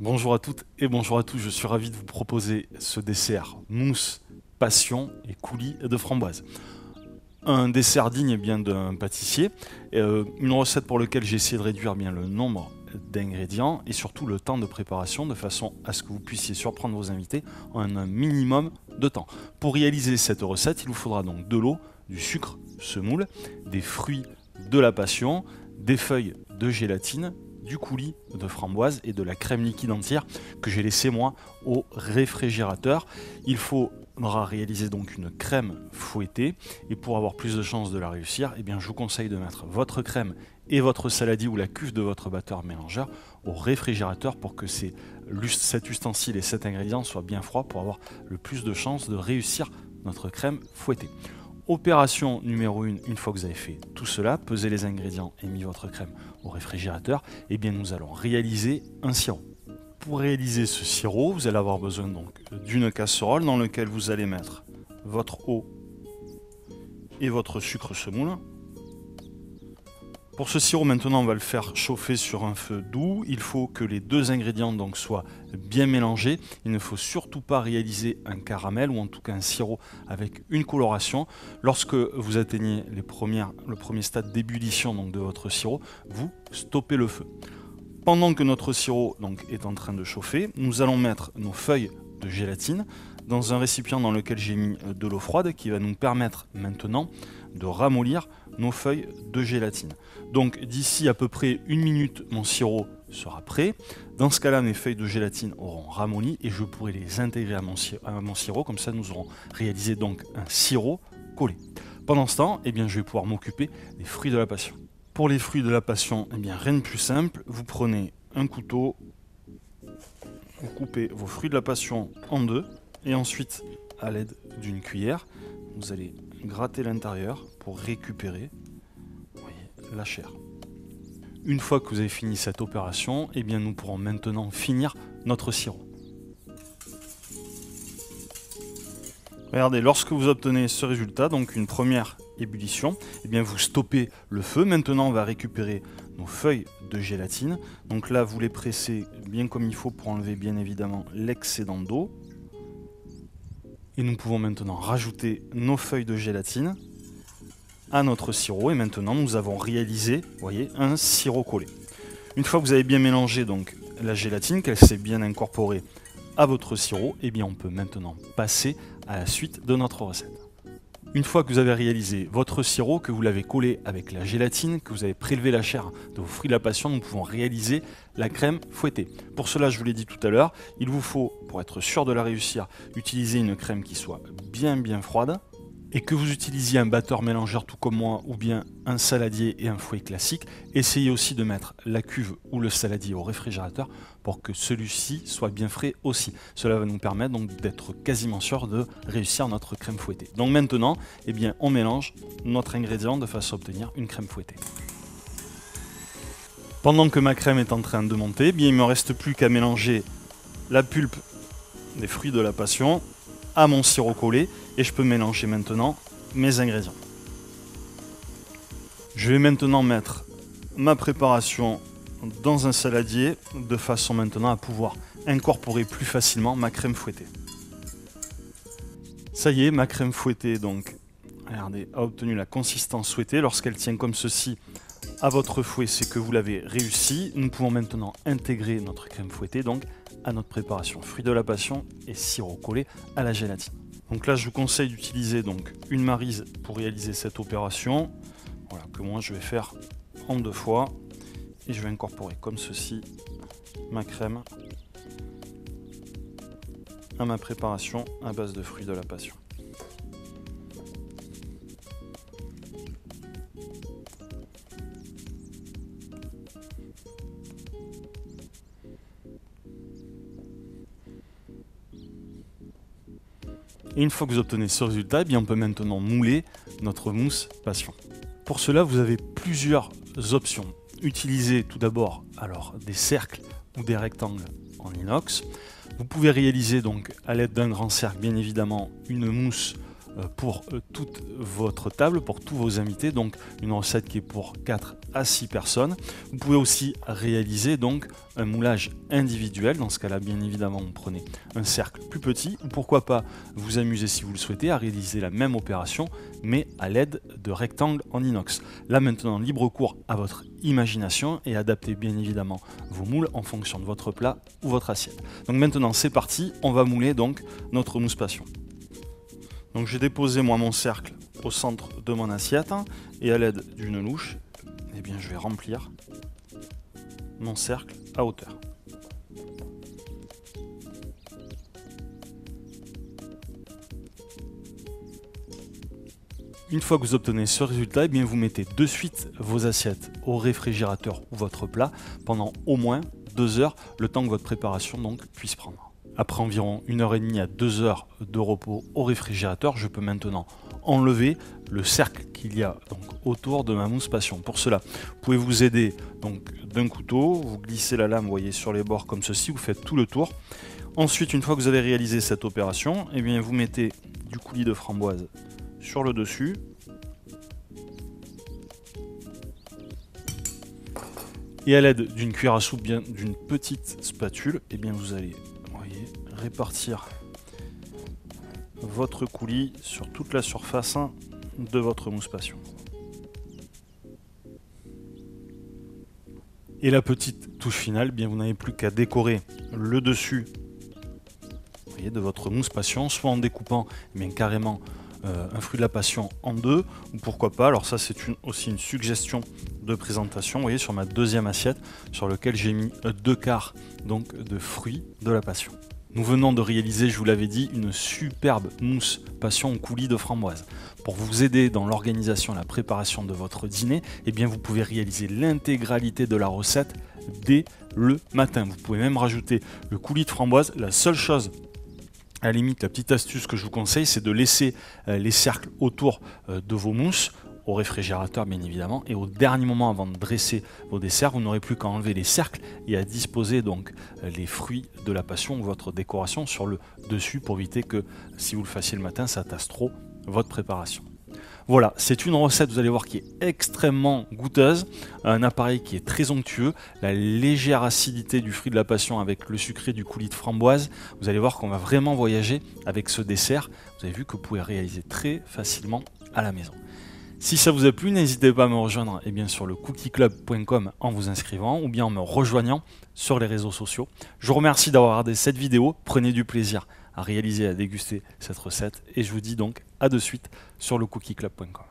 Bonjour à toutes et bonjour à tous, je suis ravi de vous proposer ce dessert mousse, passion et coulis de framboise. Un dessert digne bien d'un pâtissier, une recette pour laquelle j'ai essayé de réduire bien le nombre d'ingrédients et surtout le temps de préparation de façon à ce que vous puissiez surprendre vos invités en un minimum de temps. Pour réaliser cette recette, il vous faudra donc de l'eau, du sucre semoule, des fruits de la passion, des feuilles de gélatine, du coulis de framboise et de la crème liquide entière que j'ai laissé moi au réfrigérateur. Il faudra réaliser donc une crème fouettée et pour avoir plus de chances de la réussir, eh bien, je vous conseille de mettre votre crème et votre saladier ou la cuve de votre batteur mélangeur au réfrigérateur pour que cet ustensile et cet ingrédient soient bien froids pour avoir le plus de chances de réussir notre crème fouettée. Opération numéro 1, une fois que vous avez fait tout cela, pesé les ingrédients et mis votre crème au réfrigérateur, eh bien nous allons réaliser un sirop. Pour réaliser ce sirop, vous allez avoir besoin donc d'une casserole dans laquelle vous allez mettre votre eau et votre sucre semoule. Pour ce sirop, maintenant, on va le faire chauffer sur un feu doux. Il faut que les deux ingrédients donc soient bien mélangés. Il ne faut surtout pas réaliser un caramel ou en tout cas un sirop avec une coloration. Lorsque vous atteignez le premier stade d'ébullition de votre sirop, vous stoppez le feu. Pendant que notre sirop est en train de chauffer, nous allons mettre nos feuilles de gélatine dans un récipient dans lequel j'ai mis de l'eau froide qui va nous permettre maintenant de ramollir nos feuilles de gélatine. Donc d'ici à peu près 1 minute, mon sirop sera prêt. Dans ce cas-là, mes feuilles de gélatine auront ramolli et je pourrai les intégrer à mon sirop. Comme ça, nous aurons réalisé donc un sirop collé. Pendant ce temps, eh bien, je vais pouvoir m'occuper des fruits de la passion. Pour les fruits de la passion, eh bien, rien de plus simple. Vous prenez un couteau, vous coupez vos fruits de la passion en deux et ensuite, à l'aide d'une cuillère, vous allez gratter l'intérieur pour récupérer, vous voyez, la chair. Une fois que vous avez fini cette opération, eh bien, nous pourrons maintenant finir notre sirop. Regardez, lorsque vous obtenez ce résultat, donc une première ébullition, eh bien vous stoppez le feu. Maintenant, on va récupérer nos feuilles de gélatine. Donc là, vous les pressez bien comme il faut pour enlever bien évidemment l'excédent d'eau. Et nous pouvons maintenant rajouter nos feuilles de gélatine à notre sirop. Et maintenant, nous avons réalisé, vous voyez, un sirop collé. Une fois que vous avez bien mélangé donc la gélatine, qu'elle s'est bien incorporée à votre sirop, eh bien on peut maintenant passer à la suite de notre recette. Une fois que vous avez réalisé votre sirop, que vous l'avez collé avec la gélatine, que vous avez prélevé la chair de vos fruits de la passion, nous pouvons réaliser la crème fouettée. Pour cela, je vous l'ai dit tout à l'heure, il vous faut, pour être sûr de la réussir, utiliser une crème qui soit bien froide, et que vous utilisiez un batteur mélangeur tout comme moi ou bien un saladier et un fouet classique, essayez aussi de mettre la cuve ou le saladier au réfrigérateur pour que celui-ci soit bien frais aussi. Cela va nous permettre donc d'être quasiment sûr de réussir notre crème fouettée. Donc maintenant, eh bien, on mélange notre ingrédient de façon à obtenir une crème fouettée. Pendant que ma crème est en train de monter, eh bien, il ne me reste plus qu'à mélanger la pulpe des fruits de la passion à mon sirop collé et je peux mélanger maintenant mes ingrédients. Je vais maintenant mettre ma préparation dans un saladier de façon maintenant à pouvoir incorporer plus facilement ma crème fouettée. Ça y est, ma crème fouettée donc, regardez, a obtenu la consistance souhaitée. Lorsqu'elle tient comme ceci à votre fouet, c'est que vous l'avez réussi. Nous pouvons maintenant intégrer notre crème fouettée donc à notre préparation fruits de la passion et sirop collé à la gélatine. Donc là, je vous conseille d'utiliser donc une maryse pour réaliser cette opération. Voilà, que moi je vais faire en 2 fois. Et je vais incorporer comme ceci ma crème à ma préparation à base de fruits de la passion. Et une fois que vous obtenez ce résultat, eh bien on peut maintenant mouler notre mousse passion. Pour cela, vous avez plusieurs options. Utilisez tout d'abord des cercles ou des rectangles en inox. Vous pouvez réaliser donc à l'aide d'un grand cercle bien évidemment une mousse pour toute votre table, pour tous vos invités, donc une recette qui est pour 4 à 6 personnes. Vous pouvez aussi réaliser donc un moulage individuel. Dans ce cas-là, bien évidemment, vous prenez un cercle plus petit, ou pourquoi pas vous amuser, si vous le souhaitez, à réaliser la même opération, mais à l'aide de rectangles en inox. Là maintenant, libre cours à votre imagination et adaptez bien évidemment vos moules en fonction de votre plat ou votre assiette. Donc maintenant, c'est parti, on va mouler donc notre mousse passion. Donc j'ai déposé moi mon cercle au centre de mon assiette et à l'aide d'une louche, eh bien, je vais remplir mon cercle à hauteur. Une fois que vous obtenez ce résultat, eh bien, vous mettez de suite vos assiettes au réfrigérateur ou votre plat pendant au moins 2 heures, le temps que votre préparation donc puisse prendre. Après environ 1h30 à 2 heures de repos au réfrigérateur, je peux maintenant enlever le cercle qu'il y a donc autour de ma mousse passion. Pour cela, vous pouvez vous aider donc d'un couteau, vous glissez la lame, vous voyez, sur les bords comme ceci, vous faites tout le tour. Ensuite, une fois que vous avez réalisé cette opération, eh bien, vous mettez du coulis de framboise sur le dessus. Et à l'aide d'une cuillère à soupe, bien d'une petite spatule, eh bien, vous allez répartir votre coulis sur toute la surface de votre mousse passion. Et la petite touche finale, bien vous n'avez plus qu'à décorer le dessus, vous voyez, de votre mousse passion, soit en découpant bien carrément un fruit de la passion en deux, ou pourquoi pas, alors ça c'est aussi une suggestion de présentation, vous voyez, sur ma deuxième assiette, sur lequel j'ai mis 2 quarts donc, de fruits de la passion. Nous venons de réaliser, je vous l'avais dit, une superbe mousse passion au coulis de framboise. Pour vous aider dans l'organisation et la préparation de votre dîner, eh bien vous pouvez réaliser l'intégralité de la recette dès le matin. Vous pouvez même rajouter le coulis de framboise. La seule chose, à la limite, la petite astuce que je vous conseille, c'est de laisser les cercles autour de vos mousses, au réfrigérateur bien évidemment, et au dernier moment avant de dresser vos desserts, vous n'aurez plus qu'à enlever les cercles et à disposer donc les fruits de la passion ou votre décoration sur le dessus pour éviter que si vous le fassiez le matin, ça tasse trop votre préparation. Voilà, c'est une recette, vous allez voir, qui est extrêmement goûteuse, un appareil qui est très onctueux, la légère acidité du fruit de la passion avec le sucré du coulis de framboise. Vous allez voir qu'on va vraiment voyager avec ce dessert. Vous avez vu que vous pouvez réaliser très facilement à la maison. Si ça vous a plu, n'hésitez pas à me rejoindre sur le cookieclub.com en vous inscrivant ou bien en me rejoignant sur les réseaux sociaux. Je vous remercie d'avoir regardé cette vidéo, prenez du plaisir à réaliser et à déguster cette recette et je vous dis donc à de suite sur le cookieclub.com.